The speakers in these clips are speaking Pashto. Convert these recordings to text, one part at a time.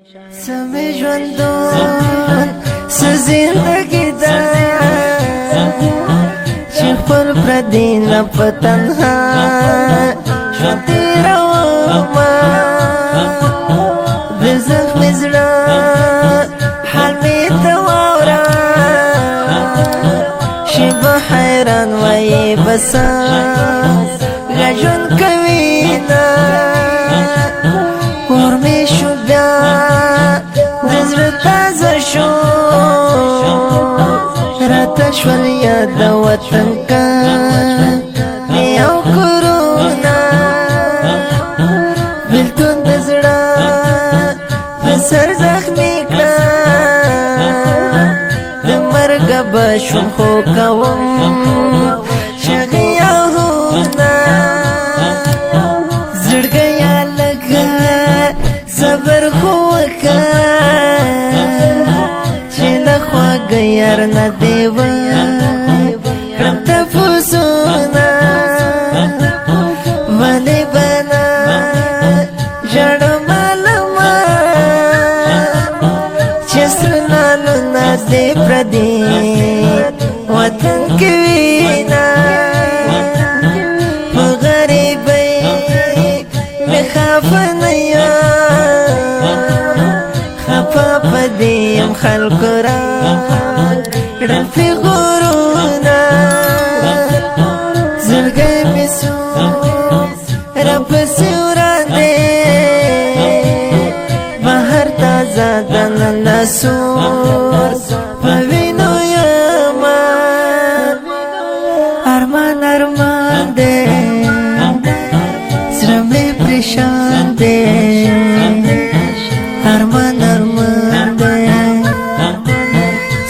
سمې ژوندون څه زندګي ده چې خپل پردي نه په تنها ژوند تېرومه د زخمي زړه حال مې ته واوره شیبه حیران وایې بسه ژوند کوي نه اور مې شو بیا د زړه تازه شو راته شول یاد د وطن کاڼې او کورونه بېلتون د زړه په سر زخمي کړه د مرګه به شوم خو کوم چغې آهونه زړګیه لږه صبر خو وکړه چې له خواږه یار نه دې وکړم تپوسونه ولې به نه ژاړم عالمه چې سره نالونه دې پردي وطن کې وینه په غریبۍ مې خفه نه یم خفه په دې یم خلکو راکړل فغورونه زړګی مې سو راپسې وران دی بهر تازه دننه سور په وینو یمه ارمان ارمان دی زړه مې پریشان دی ارمان ارمان دی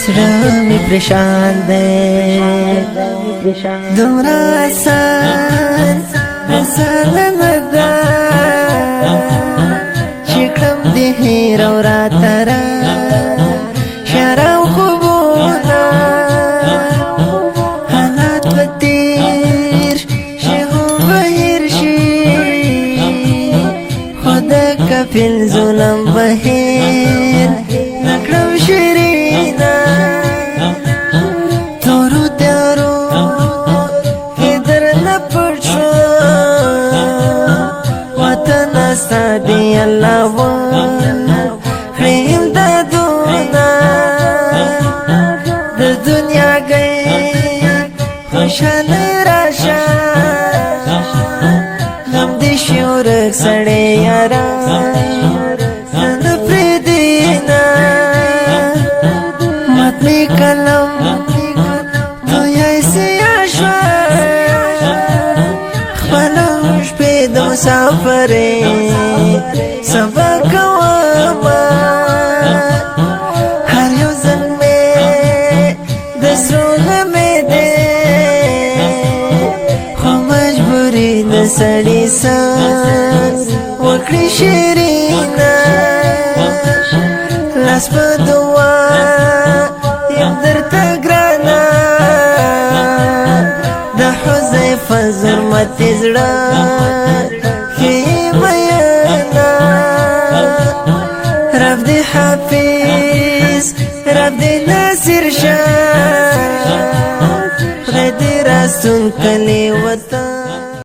زړه مې پریشان دی دومره اسانه نه ده چې کړم دې هېر او راته شعر او خوبونه حالات به تېر شي خو به هېر شي خو د کفن ظلم به هېر نه کړم شیرینه تورو تیارو کې درنه پټ شوم وطنه ستا دې الله وکړي امدادونه د دنیا گئ خوشحاله راشه غم دې شي ورک سړی یاره نه پرېږدي مات مې قلم تویی سیاه شوه خپله شپې د مسافرۍ سبا کومه هر یو ځل مې د سرو غمې دی خو مجبوري د سړي سر وکړي شیرینه لاس په دعا یم درته ګرانه د حذیفه ظلمتي زړه کې مینه رب دې حافظ رب دې ناصر شه خدای دې راستون کلی وطن